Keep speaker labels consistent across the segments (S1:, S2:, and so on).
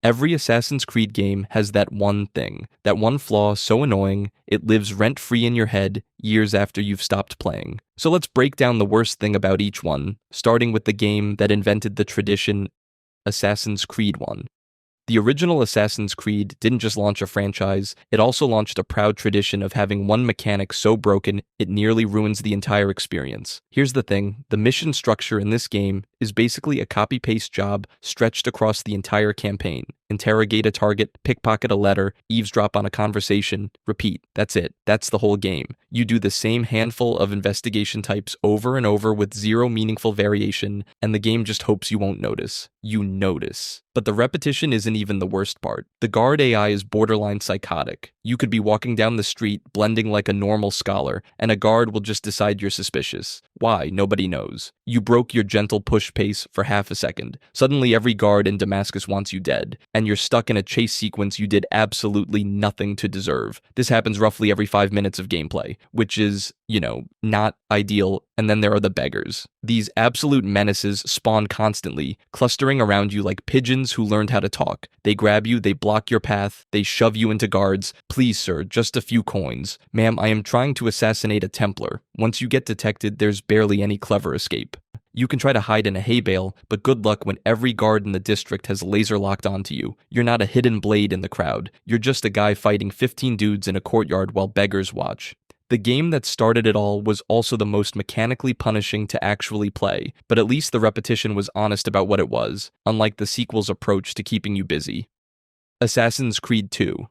S1: Every Assassin's Creed game has that one thing, that one flaw so annoying it lives rent-free in your head years after you've stopped playing. So let's break down the worst thing about each one, starting with the game that invented the tradition, Assassin's Creed 1. The original Assassin's Creed didn't just launch a franchise, it also launched a proud tradition of having one mechanic so broken it nearly ruins the entire experience. Here's the thing, the mission structure in this game is basically a copy-paste job stretched across the entire campaign. Interrogate a target, pickpocket a letter, eavesdrop on a conversation, repeat. That's it. That's the whole game. You do the same handful of investigation types over and over with zero meaningful variation, and the game just hopes you won't notice. You notice. But the repetition isn't even the worst part. The guard AI is borderline psychotic. You could be walking down the street, blending like a normal scholar, and a guard will just decide you're suspicious. Why? Nobody knows. You broke your gentle push pace for half a second. Suddenly every guard in Damascus wants you dead, and you're stuck in a chase sequence you did absolutely nothing to deserve. This happens roughly every 5 minutes of gameplay, which is, not ideal. And then there are the beggars. These absolute menaces spawn constantly, clustering around you like pigeons who learned how to talk. They grab you, they block your path, they shove you into guards. Please, sir, just a few coins. Ma'am, I am trying to assassinate a Templar. Once you get detected, there's barely any clever escape. You can try to hide in a hay bale, but good luck when every guard in the district has laser locked onto you. You're not a hidden blade in the crowd. You're just a guy fighting 15 dudes in a courtyard while beggars watch. The game that started it all was also the most mechanically punishing to actually play, but at least the repetition was honest about what it was, unlike the sequel's approach to keeping you busy. Assassin's Creed 2.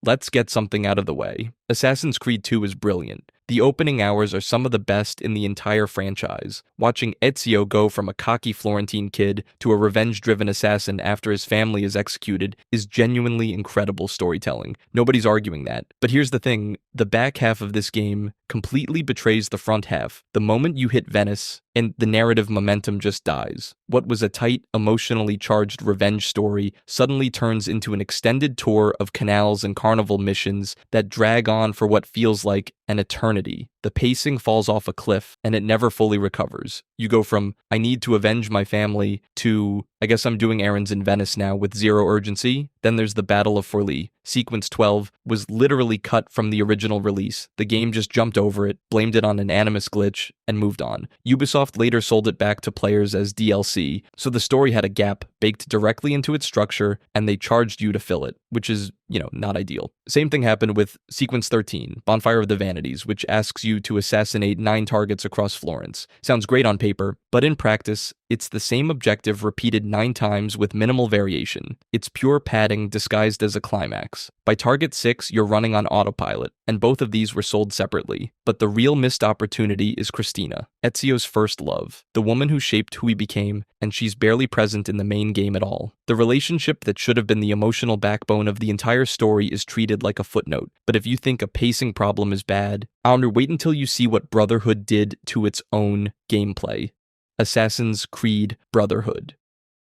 S1: Let's get something out of the way. Assassin's Creed 2 is brilliant. The opening hours are some of the best in the entire franchise. Watching Ezio go from a cocky Florentine kid to a revenge-driven assassin after his family is executed is genuinely incredible storytelling. Nobody's arguing that. But here's the thing, the back half of this game completely betrays the front half. The moment you hit Venice, and the narrative momentum just dies. What was a tight, emotionally charged revenge story suddenly turns into an extended tour of canals and carnival missions that drag on for what feels like an eternity. The pacing falls off a cliff, and it never fully recovers. You go from, I need to avenge my family, to, I guess I'm doing errands in Venice now with zero urgency. Then there's the Battle of Forlì. Sequence 12 was literally cut from the original release. The game just jumped over it, blamed it on an Animus glitch, and moved on. Ubisoft later sold it back to players as DLC, so the story had a gap baked directly into its structure, and they charged you to fill it, which is, not ideal. Same thing happened with Sequence 13, Bonfire of the Vanities, which asks you to assassinate 9 targets across Florence. Sounds great on paper, but in practice, it's the same objective repeated 9 times with minimal variation. It's pure padding disguised as a climax. By target 6, you're running on autopilot, and both of these were sold separately. But the real missed opportunity is Christina, Ezio's first love, the woman who shaped who he became, and she's barely present in the main game at all. The relationship that should have been the emotional backbone of the entire story is treated like a footnote. But if you think a pacing problem is bad, wait until you see what Brotherhood did to its own gameplay. Assassin's Creed Brotherhood.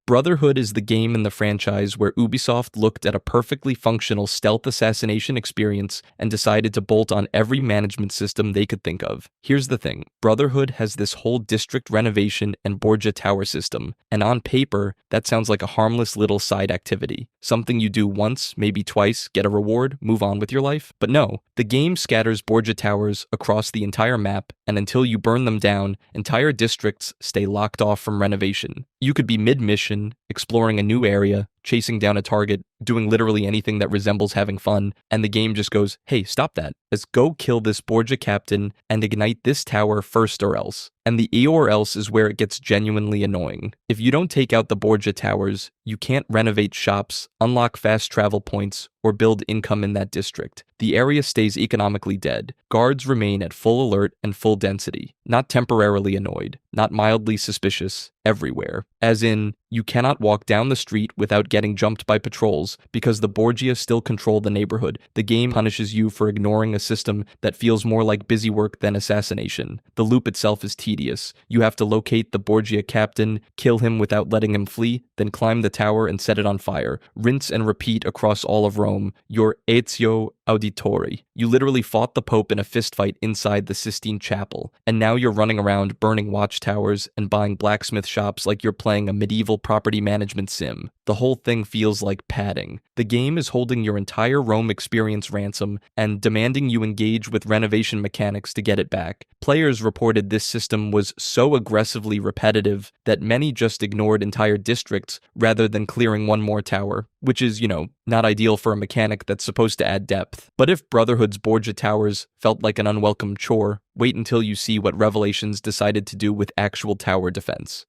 S1: Brotherhood is the game in the franchise where Ubisoft looked at a perfectly functional stealth assassination experience and decided to bolt on every management system they could think of. Here's the thing, Brotherhood has this whole district renovation and Borgia Tower system, and on paper, that sounds like a harmless little side activity. Something you do once, maybe twice, get a reward, move on with your life. But no, the game scatters Borgia Towers across the entire map, and until you burn them down, entire districts stay locked off from renovation. You could be mid-mission, exploring a new area, chasing down a target, doing literally anything that resembles having fun, and the game just goes, hey, stop that. Let's go kill this Borgia captain and ignite this tower first or else. And the or else is where it gets genuinely annoying. If you don't take out the Borgia towers, you can't renovate shops, unlock fast travel points, or build income in that district. The area stays economically dead. Guards remain at full alert and full density, not temporarily annoyed, not mildly suspicious, everywhere. As in, you cannot walk down the street without getting jumped by patrols because the Borgia still control the neighborhood. The game punishes you for ignoring a system that feels more like busy work than assassination. The loop itself is tedious. You have to locate the Borgia captain, kill him without letting him flee, then climb the tower and set it on fire. Rinse and repeat across all of Rome. Your Ezio Auditore. You literally fought the Pope in a fistfight inside the Sistine Chapel, and now you're running around burning watchtowers and buying blacksmith shops like you're playing a medieval property management sim. the whole thing feels like padding. The game is holding your entire Rome experience ransom and demanding you engage with renovation mechanics to get it back. Players reported this system was so aggressively repetitive that many just ignored entire districts rather than clearing one more tower, which is, not ideal for a mechanic that's supposed to add depth. But if Brotherhood's Borgia towers felt like an unwelcome chore, wait until you see what Revelations decided to do with actual tower defense.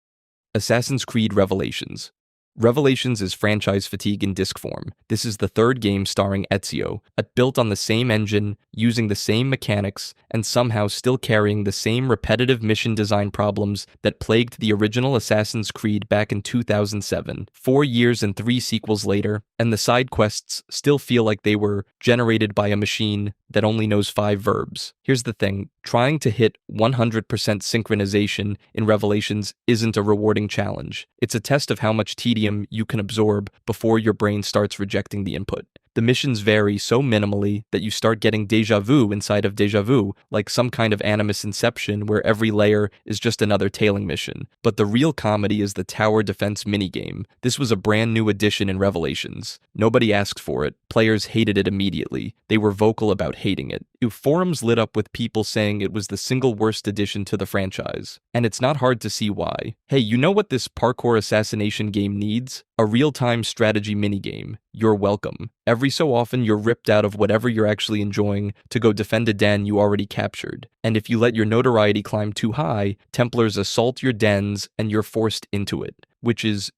S1: Assassin's Creed Revelations. Revelations is franchise fatigue in disc form. This is the third game starring Ezio, built on the same engine, using the same mechanics, and somehow still carrying the same repetitive mission design problems that plagued the original Assassin's Creed back in 2007. 4 years and 3 sequels later, and the side quests still feel like they were generated by a machine that only knows 5 verbs. Here's the thing, trying to hit 100% synchronization in Revelations isn't a rewarding challenge. It's a test of how much tedium you can absorb before your brain starts rejecting the input. The missions vary so minimally that you start getting déjà vu inside of déjà vu, like some kind of Animus Inception where every layer is just another tailing mission. But the real comedy is the tower defense minigame. This was a brand new addition in Revelations. Nobody asked for it. Players hated it immediately. They were vocal about hating it. Forums lit up with people saying it was the single worst addition to the franchise. And it's not hard to see why. Hey, you know what this parkour assassination game needs? A real-time strategy minigame. You're welcome. Every so often, you're ripped out of whatever you're actually enjoying to go defend a den you already captured. And if you let your notoriety climb too high, Templars assault your dens and you're forced into it, which is,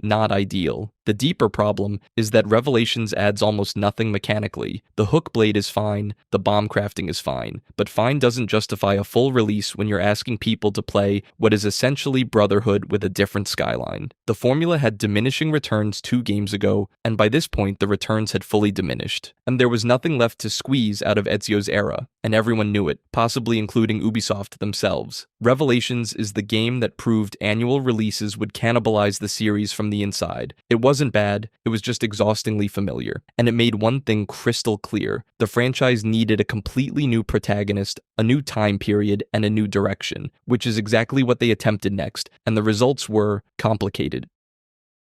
S1: not ideal. The deeper problem is that Revelations adds almost nothing mechanically. The hook blade is fine, the bomb crafting is fine, but fine doesn't justify a full release when you're asking people to play what is essentially Brotherhood with a different skyline. The formula had diminishing returns 2 games ago, and by this point the returns had fully diminished. And there was nothing left to squeeze out of Ezio's era, and everyone knew it, possibly including Ubisoft themselves. Revelations is the game that proved annual releases would cannibalize the series from the inside. It wasn't bad, it was just exhaustingly familiar. And it made one thing crystal clear. The franchise needed a completely new protagonist, a new time period, and a new direction, which is exactly what they attempted next, and the results were complicated.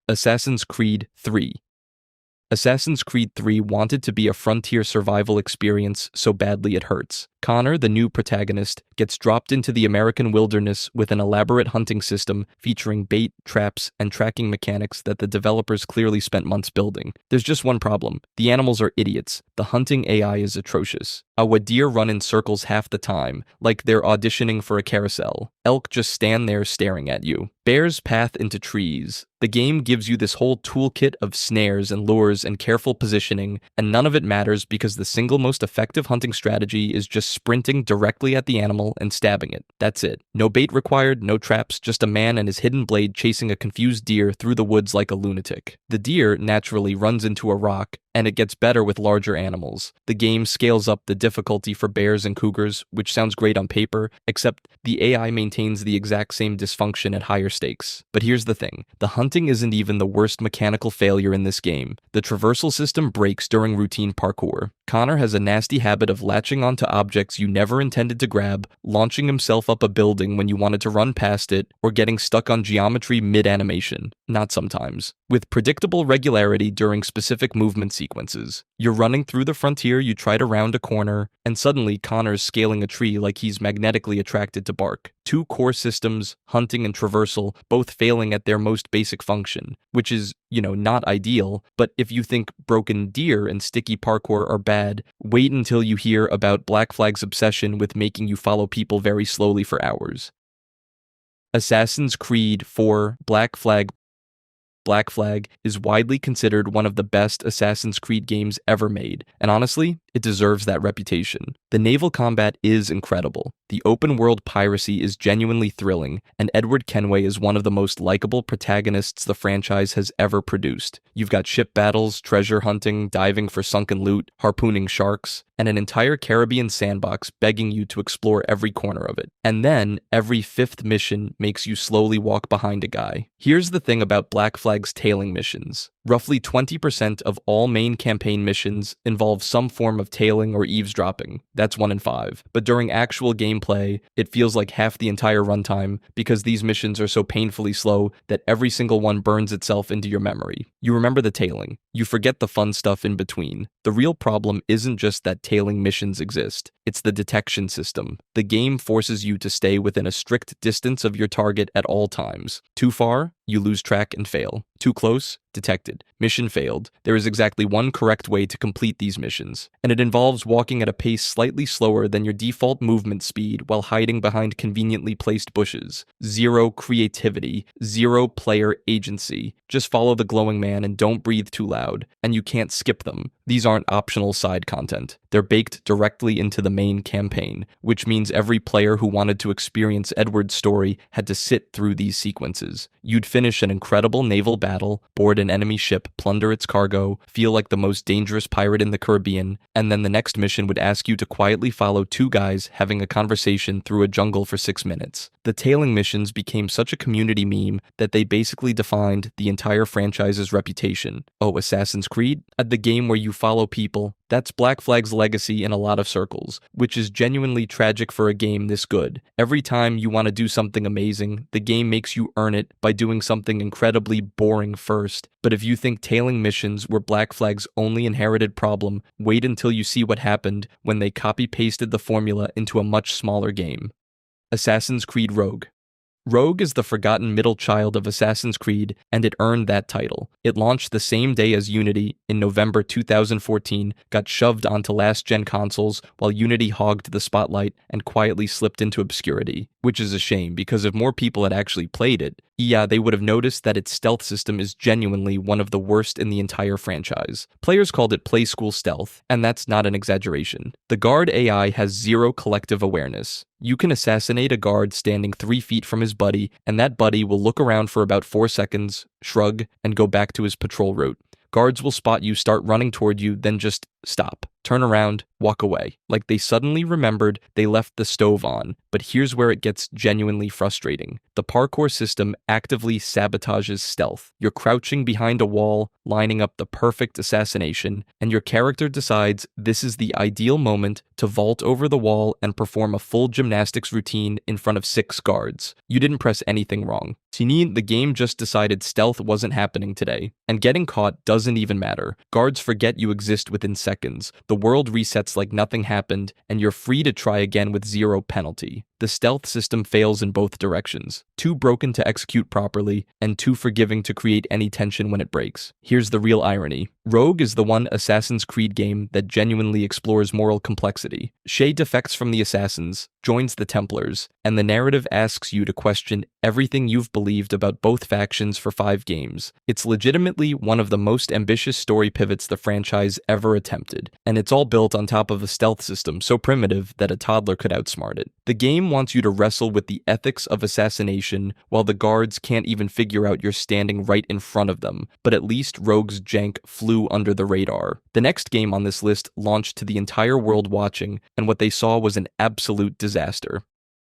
S1: Assassin's Creed 3. Assassin's Creed 3 wanted to be a frontier survival experience so badly it hurts. Connor, the new protagonist, gets dropped into the American wilderness with an elaborate hunting system featuring bait, traps, and tracking mechanics that the developers clearly spent months building. There's just one problem. The animals are idiots. The hunting AI is atrocious. A deer run in circles half the time, like they're auditioning for a carousel. Elk just stand there staring at you. Bears path into trees. The game gives you this whole toolkit of snares and lures and careful positioning, and none of it matters because the single most effective hunting strategy is just sprinting directly at the animal and stabbing it. That's it. No bait required, no traps, just a man and his hidden blade chasing a confused deer through the woods like a lunatic. The deer naturally runs into a rock, and it gets better with larger animals. The game scales up the difficulty for bears and cougars, which sounds great on paper, except the AI maintains the exact same dysfunction at higher stakes. But here's the thing, the hunting isn't even the worst mechanical failure in this game. The traversal system breaks during routine parkour. Connor has a nasty habit of latching onto objects you never intended to grab, launching himself up a building when you wanted to run past it, or getting stuck on geometry mid-animation. Not sometimes. With predictable regularity during specific movement sequences. You're running through the frontier, you try to round a corner, and suddenly Connor's scaling a tree like he's magnetically attracted to bark. 2 core systems, hunting and traversal, both failing at their most basic function, which is, not ideal, but if you think broken deer and sticky parkour are bad, wait until you hear about Black Flag's obsession with making you follow people very slowly for hours. Assassin's Creed 4 Black Flag. Black Flag is widely considered one of the best Assassin's Creed games ever made, and honestly, it deserves that reputation. The naval combat is incredible, the open-world piracy is genuinely thrilling, and Edward Kenway is one of the most likable protagonists the franchise has ever produced. You've got ship battles, treasure hunting, diving for sunken loot, harpooning sharks, and an entire Caribbean sandbox begging you to explore every corner of it. And then, every 5th mission makes you slowly walk behind a guy. Here's the thing about Black Flag's tailing missions. Roughly 20% of all main campaign missions involve some form of tailing or eavesdropping. That's 1 in 5. But during actual gameplay, it feels like half the entire runtime because these missions are so painfully slow that every single one burns itself into your memory. You remember the tailing. You forget the fun stuff in between. The real problem isn't just that tailing missions exist. It's the detection system. The game forces you to stay within a strict distance of your target at all times. Too far, you lose track and fail. Too close, detected. Mission failed. There is exactly one correct way to complete these missions, and it involves walking at a pace slightly slower than your default movement speed while hiding behind conveniently placed bushes. Zero creativity, zero player agency. Just follow the glowing man and don't breathe too loud, and you can't skip them. These aren't optional side content. They're baked directly into the main campaign, which means every player who wanted to experience Edward's story had to sit through these sequences. You'd finish an incredible naval battle, board an enemy ship, plunder its cargo, feel like the most dangerous pirate in the Caribbean, and then the next mission would ask you to quietly follow two guys having a conversation through a jungle for 6 minutes. The tailing missions became such a community meme that they basically defined the entire franchise's reputation. Oh, Assassin's Creed? The game where you follow people. That's Black Flag's legacy in a lot of circles, which is genuinely tragic for a game this good. Every time you want to do something amazing, the game makes you earn it by doing something incredibly boring first. But if you think tailing missions were Black Flag's only inherited problem, wait until you see what happened when they copy-pasted the formula into a much smaller game. Assassin's Creed Rogue. Rogue is the forgotten middle child of Assassin's Creed, and it earned that title. It launched the same day as Unity in November 2014, got shoved onto last-gen consoles while Unity hogged the spotlight and quietly slipped into obscurity, which is a shame because if more people had actually played it, they would have noticed that its stealth system is genuinely one of the worst in the entire franchise. Players called it Play School Stealth, and that's not an exaggeration. The guard AI has zero collective awareness. You can assassinate a guard standing 3 feet from his buddy, and that buddy will look around for about 4 seconds, shrug, and go back to his patrol route. Guards will spot you, start running toward you, then just stop, turn around, walk away. Like they suddenly remembered they left the stove on. But here's where it gets genuinely frustrating. The parkour system actively sabotages stealth. You're crouching behind a wall, lining up the perfect assassination, and your character decides this is the ideal moment to vault over the wall and perform a full gymnastics routine in front of 6 guards. You didn't press anything wrong. Tini, the game just decided stealth wasn't happening today. And getting caught doesn't even matter. Guards forget you exist within seconds. The world resets like nothing happened, and you're free to try again with zero penalty. The stealth system fails in both directions. Too broken to execute properly, and too forgiving to create any tension when it breaks. Here's the real irony. Rogue is the one Assassin's Creed game that genuinely explores moral complexity. Shay defects from the Assassins, joins the Templars, and the narrative asks you to question everything you've believed about both factions for 5 games. It's legitimately one of the most ambitious story pivots the franchise ever attempted, and it's all built on top of a stealth system so primitive that a toddler could outsmart it. The game wants you to wrestle with the ethics of assassination while the guards can't even figure out you're standing right in front of them, but at least Rogue's jank flew under the radar. The next game on this list launched to the entire world watching, and what they saw was an absolute disaster.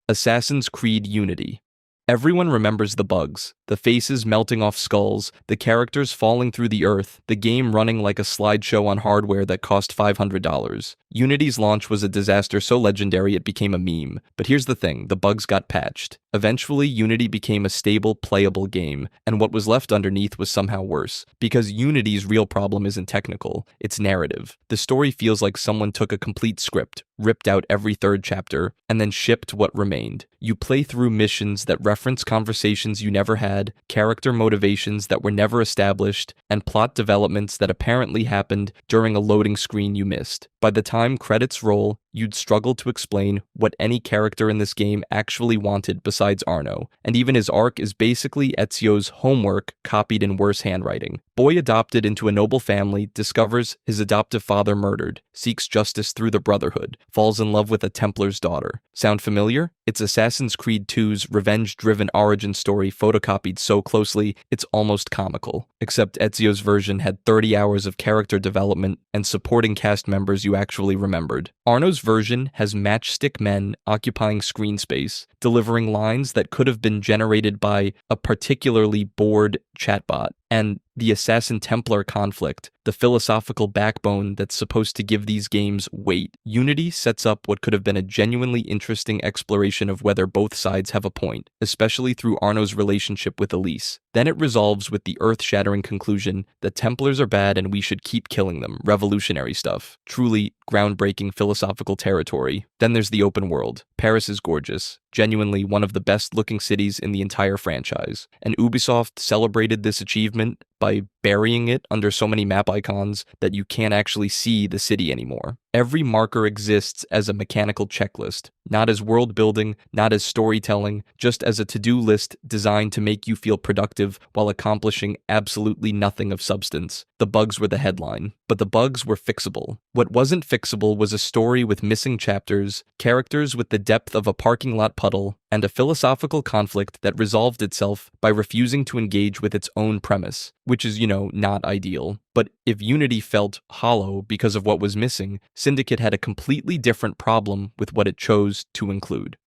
S1: Assassin's Creed Unity. Everyone remembers the bugs, the faces melting off skulls, the characters falling through the earth, the game running like a slideshow on hardware that cost $500. Unity's launch was a disaster so legendary it became a meme. But here's the thing, the bugs got patched. Eventually, Unity became a stable, playable game, and what was left underneath was somehow worse. Because Unity's real problem isn't technical, it's narrative. The story feels like someone took a complete script, ripped out every 3rd chapter, and then shipped what remained. You play through missions that reference conversations you never had, character motivations that were never established, and plot developments that apparently happened during a loading screen you missed. By the time credits roll, you'd struggle to explain what any character in this game actually wanted besides Arno, and even his arc is basically Ezio's homework copied in worse handwriting. Boy adopted into a noble family, discovers his adoptive father murdered, seeks justice through the Brotherhood, falls in love with a Templar's daughter. Sound familiar? It's Assassin's Creed 2's revenge-driven origin story photocopied so closely, it's almost comical. Except Ezio's version had 30 hours of character development and supporting cast members you actually remembered. Arno's version has matchstick men occupying screen space, delivering lines that could have been generated by a particularly bored chatbot. And the Assassin-Templar conflict, the philosophical backbone that's supposed to give these games weight. Unity sets up what could have been a genuinely interesting exploration of whether both sides have a point, especially through Arno's relationship with Elise. Then it resolves with the earth-shattering conclusion that Templars are bad and we should keep killing them. Revolutionary stuff. Truly groundbreaking philosophical territory. Then there's the open world. Paris is gorgeous. Genuinely one of the best-looking cities in the entire franchise. And Ubisoft celebrated this achievement by burying it under so many map icons that you can't actually see the city anymore. Every marker exists as a mechanical checklist, not as world building, not as storytelling, just as a to-do list designed to make you feel productive while accomplishing absolutely nothing of substance. The bugs were the headline, but the bugs were fixable. What wasn't fixable was a story with missing chapters, characters with the depth of a parking lot puddle, and a philosophical conflict that resolved itself by refusing to engage with its own premise, which is, not ideal. But if Unity felt hollow because of what was missing, Syndicate had a completely different problem with what it chose to include.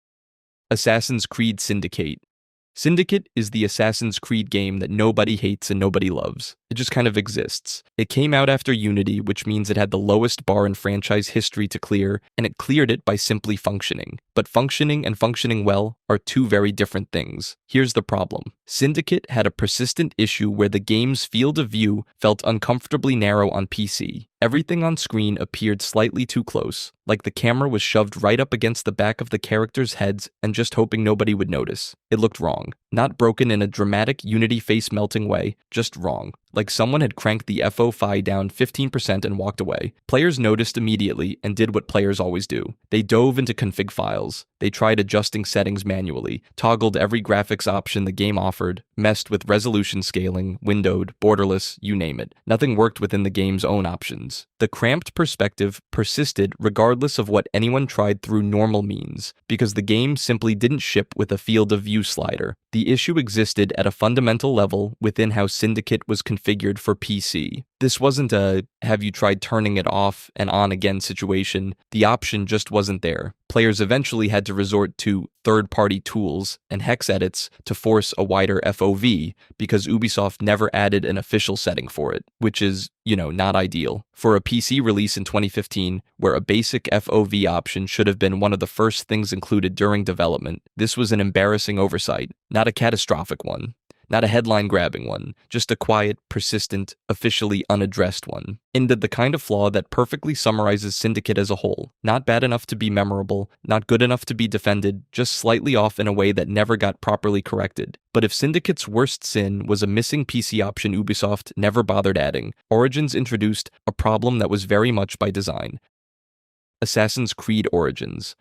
S1: Assassin's Creed Syndicate. Syndicate is the Assassin's Creed game that nobody hates and nobody loves. It just kind of exists. It came out after Unity, which means it had the lowest bar in franchise history to clear, and it cleared it by simply functioning. But functioning and functioning well are two very different things. Here's the problem. Syndicate had a persistent issue where the game's field of view felt uncomfortably narrow on PC. Everything on screen appeared slightly too close, like the camera was shoved right up against the back of the characters' heads and just hoping nobody would notice. It looked wrong. Not broken in a dramatic Unity face-melting way, just wrong. Like someone had cranked the FOFI down 15% and walked away. Players noticed immediately and did what players always do. They dove into config files. They tried adjusting settings manually, toggled every graphics option the game offered, messed with resolution scaling, windowed, borderless, you name it. Nothing worked within the game's own options. The cramped perspective persisted regardless of what anyone tried through normal means, because the game simply didn't ship with a field of view slider. The issue existed at a fundamental level within how Syndicate was configured for PC. This wasn't a have you tried turning it off and on again situation. The option just wasn't there. Players eventually had to resort to third-party tools and hex edits to force a wider FOV because Ubisoft never added an official setting for it, which is, not ideal. For a PC release in 2015, where a basic FOV option should have been one of the first things included during development, this was an embarrassing oversight, not a catastrophic one. Not a headline-grabbing one, just a quiet, persistent, officially unaddressed one. And the kind of flaw that perfectly summarizes Syndicate as a whole. Not bad enough to be memorable, not good enough to be defended, just slightly off in a way that never got properly corrected. But if Syndicate's worst sin was a missing PC option Ubisoft never bothered adding, Origins introduced a problem that was very much by design. Assassin's Creed Origins.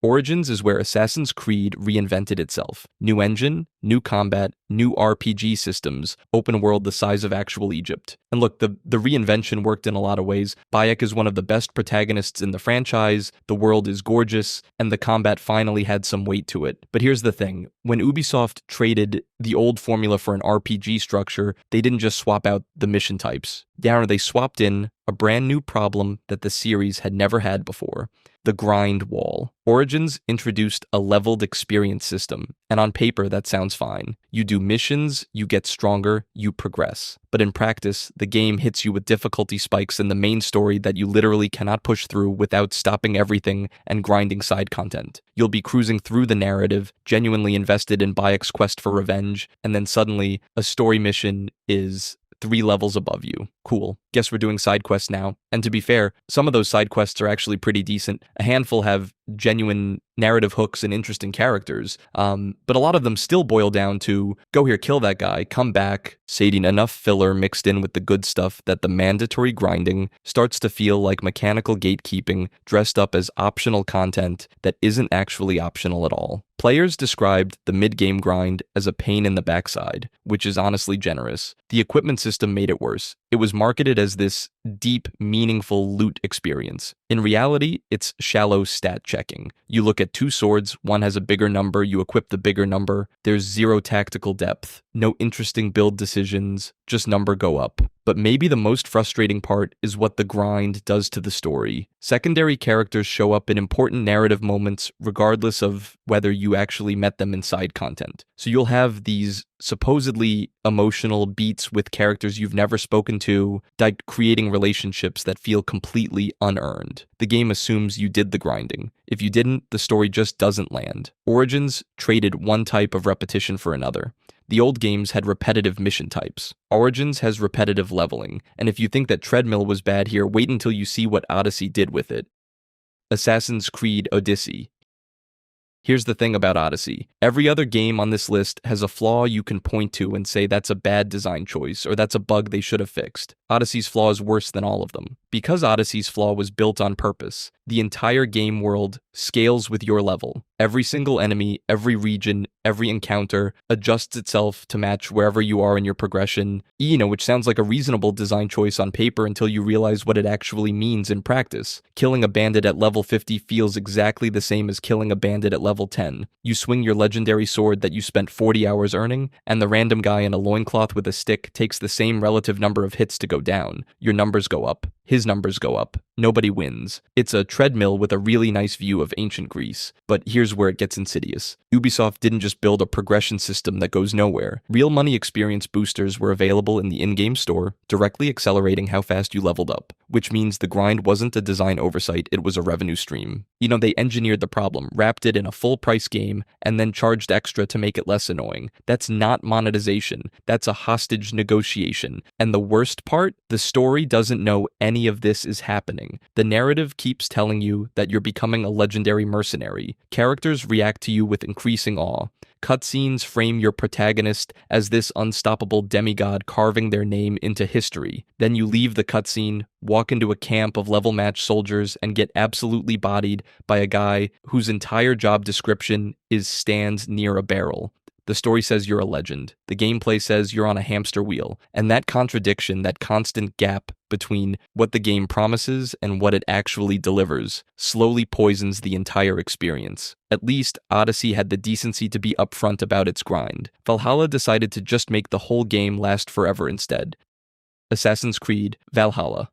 S1: Origins is where Assassin's Creed reinvented itself. New engine, new combat, new RPG systems, open world the size of actual Egypt. And look, the reinvention worked in a lot of ways. Bayek is one of the best protagonists in the franchise, the world is gorgeous, and the combat finally had some weight to it. But here's the thing, when Ubisoft traded the old formula for an RPG structure, they didn't just swap out the mission types. They swapped in a brand new problem that the series had never had before. The grind wall. Origins introduced a leveled experience system, and on paper that sounds fine. You do missions, you get stronger, you progress. But in practice, the game hits you with difficulty spikes in the main story that you literally cannot push through without stopping everything and grinding side content. You'll be cruising through the narrative, genuinely invested in Bayek's quest for revenge, and then suddenly a story mission is 3 levels above you. Cool. Guess we're doing side quests now. And to be fair, some of those side quests are actually pretty decent. A handful have genuine narrative hooks and interesting characters, but a lot of them still boil down to go here, kill that guy, come back, sating enough filler mixed in with the good stuff that the mandatory grinding starts to feel like mechanical gatekeeping dressed up as optional content that isn't actually optional at all. Players described the mid-game grind as a pain in the backside, which is honestly generous. The equipment system made it worse. It was marketed as this deep, meaningful loot experience. In reality, it's shallow stat checking. You look at 2 swords, one has a bigger number, you equip the bigger number. There's 0 tactical depth, no interesting build decisions, just number go up. But maybe the most frustrating part is what the grind does to the story. Secondary characters show up in important narrative moments regardless of whether you actually met them in side content. So you'll have these supposedly emotional beats with characters you've never spoken to, creating relationships that feel completely unearned. The game assumes you did the grinding. If you didn't, the story just doesn't land. Origins traded one type of repetition for another. The old games had repetitive mission types. Origins has repetitive leveling, and if you think that Treadmill was bad here, wait until you see what Odyssey did with it. Assassin's Creed Odyssey. Here's the thing about Odyssey. Every other game on this list has a flaw you can point to and say that's a bad design choice, or that's a bug they should have fixed. Odyssey's flaw is worse than all of them. Because Odyssey's flaw was built on purpose, the entire game world scales with your level. Every single enemy, every region, every encounter adjusts itself to match wherever you are in your progression, which sounds like a reasonable design choice on paper until you realize what it actually means in practice. Killing a bandit at level 50 feels exactly the same as killing a bandit at level 10. You swing your legendary sword that you spent 40 hours earning, and the random guy in a loincloth with a stick takes the same relative number of hits to go down. Your numbers go up. His numbers go up. Nobody wins. It's a treadmill with a really nice view of ancient Greece. But here's where it gets insidious. Ubisoft didn't just build a progression system that goes nowhere. Real money experience boosters were available in the in-game store, directly accelerating how fast you leveled up, which means the grind wasn't a design oversight, it was a revenue stream. They engineered the problem, wrapped it in a full-price game, and then charged extra to make it less annoying. That's not monetization. That's a hostage negotiation. And the worst part? The story doesn't know any of this is happening. The narrative keeps telling you that you're becoming a legendary mercenary. Characters react to you with increasing awe. Cutscenes frame your protagonist as this unstoppable demigod carving their name into history. Then you leave the cutscene, walk into a camp of level-matched soldiers, and get absolutely bodied by a guy whose entire job description is stand near a barrel. The story says you're a legend. The gameplay says you're on a hamster wheel. And that contradiction, that constant gap between what the game promises and what it actually delivers, slowly poisons the entire experience. At least, Odyssey had the decency to be upfront about its grind. Valhalla decided to just make the whole game last forever instead. Assassin's Creed Valhalla.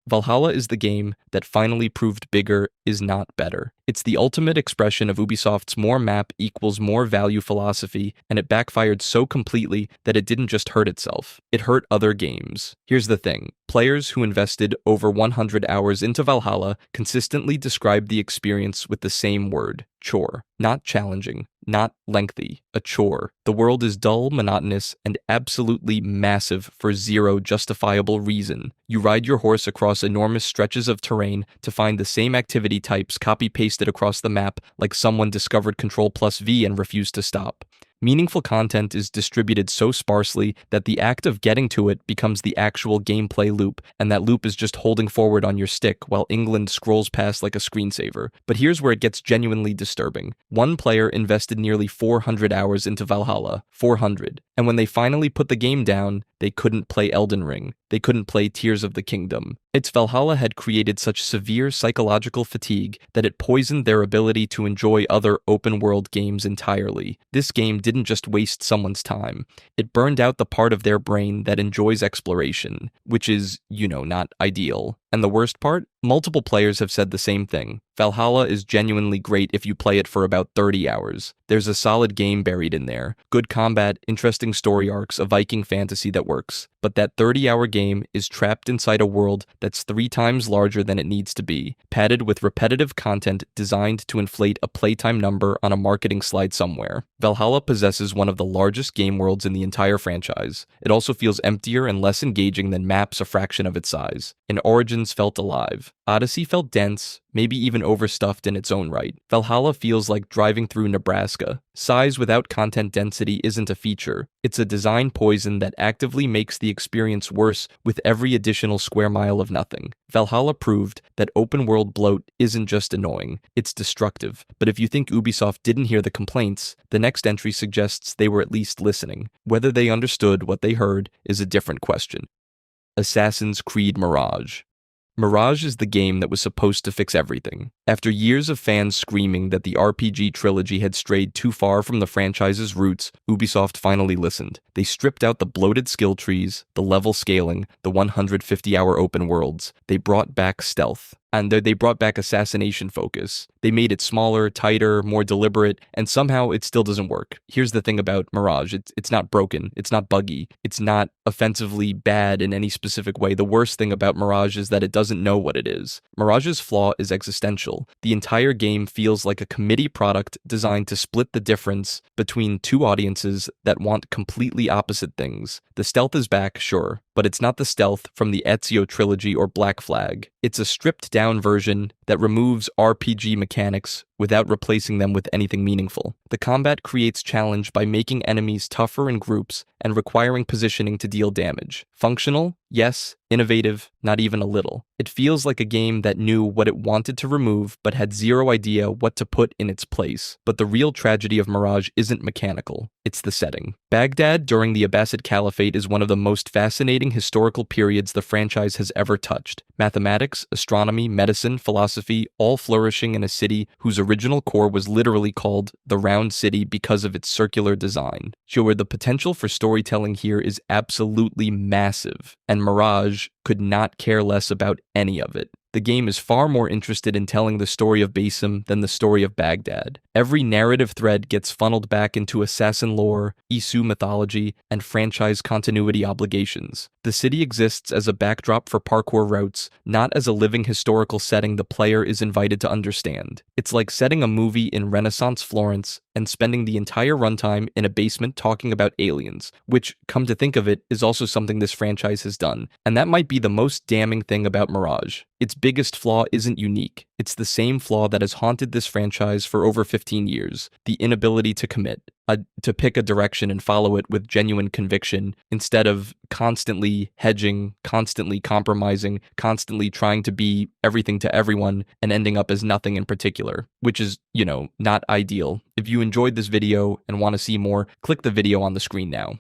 S1: Valhalla is the game that finally proved bigger is not better. It's the ultimate expression of Ubisoft's more map equals more value philosophy, and it backfired so completely that it didn't just hurt itself, it hurt other games. Here's the thing. Players who invested over 100 hours into Valhalla consistently described the experience with the same word, chore. Not challenging, not lengthy, a chore. The world is dull, monotonous, and absolutely massive for zero justifiable reason. You ride your horse across enormous stretches of terrain to find the same activity types copy-pasted across the map like someone discovered Ctrl+V and refused to stop. Meaningful content is distributed so sparsely that the act of getting to it becomes the actual gameplay loop, and that loop is just holding forward on your stick while England scrolls past like a screensaver. But here's where it gets genuinely disturbing. One player invested nearly 400 hours into Valhalla. 400. And when they finally put the game down, they couldn't play Elden Ring. They couldn't play Tears of the Kingdom. Its Valhalla had created such severe psychological fatigue that it poisoned their ability to enjoy other open-world games entirely. This game didn't just waste someone's time. It burned out the part of their brain that enjoys exploration, which is, not ideal. And the worst part? Multiple players have said the same thing. Valhalla is genuinely great if you play it for about 30 hours. There's a solid game buried in there. Good combat, interesting story arcs, a Viking fantasy that works. But that 30-hour game is trapped inside a world that's 3 times larger than it needs to be, padded with repetitive content designed to inflate a playtime number on a marketing slide somewhere. Valhalla possesses one of the largest game worlds in the entire franchise. It also feels emptier and less engaging than maps a fraction of its size. And Origins felt alive. Odyssey felt dense, maybe even overstuffed in its own right. Valhalla feels like driving through Nebraska. Size without content density isn't a feature. It's a design poison that actively makes the experience worse with every additional square mile of nothing. Valhalla proved that open-world bloat isn't just annoying, it's destructive. But if you think Ubisoft didn't hear the complaints, the next entry suggests they were at least listening. Whether they understood what they heard is a different question. Assassin's Creed Mirage. Mirage is the game that was supposed to fix everything. After years of fans screaming that the RPG trilogy had strayed too far from the franchise's roots, Ubisoft finally listened. They stripped out the bloated skill trees, the level scaling, the 150-hour open worlds. They brought back stealth. And they brought back assassination focus. They made it smaller, tighter, more deliberate, and somehow it still doesn't work. Here's the thing about Mirage. It's not broken. It's not buggy. It's not offensively bad in any specific way. The worst thing about Mirage is that it doesn't know what it is. Mirage's flaw is existential. The entire game feels like a committee product designed to split the difference between two audiences that want completely opposite things. The stealth is back, sure, but it's not the stealth from the Ezio trilogy or Black Flag. It's a stripped-down version that removes RPG mechanics without replacing them with anything meaningful. The combat creates challenge by making enemies tougher in groups and requiring positioning to deal damage. Functional? Yes. Innovative? Not even a little. It feels like a game that knew what it wanted to remove but had zero idea what to put in its place. But the real tragedy of Mirage isn't mechanical. It's the setting. Baghdad during the Abbasid Caliphate is one of the most fascinating historical periods the franchise has ever touched. Mathematics, astronomy, medicine, philosophy, all flourishing in a city whose original core was literally called the Round City because of its circular design. Sure, the potential for storytelling here is absolutely massive, and Mirage could not care less about any of it. The game is far more interested in telling the story of Basim than the story of Baghdad. Every narrative thread gets funneled back into assassin lore, Isu mythology, and franchise continuity obligations. The city exists as a backdrop for parkour routes, not as a living historical setting the player is invited to understand. It's like setting a movie in Renaissance Florence and spending the entire runtime in a basement talking about aliens, which, come to think of it, is also something this franchise has done. And that might be the most damning thing about Mirage. Its biggest flaw isn't unique. It's the same flaw that has haunted this franchise for over 15 years, the inability to commit, to pick a direction and follow it with genuine conviction instead of constantly hedging, constantly compromising, constantly trying to be everything to everyone and ending up as nothing in particular, which is, not ideal. If you enjoyed this video and want to see more, click the video on the screen now.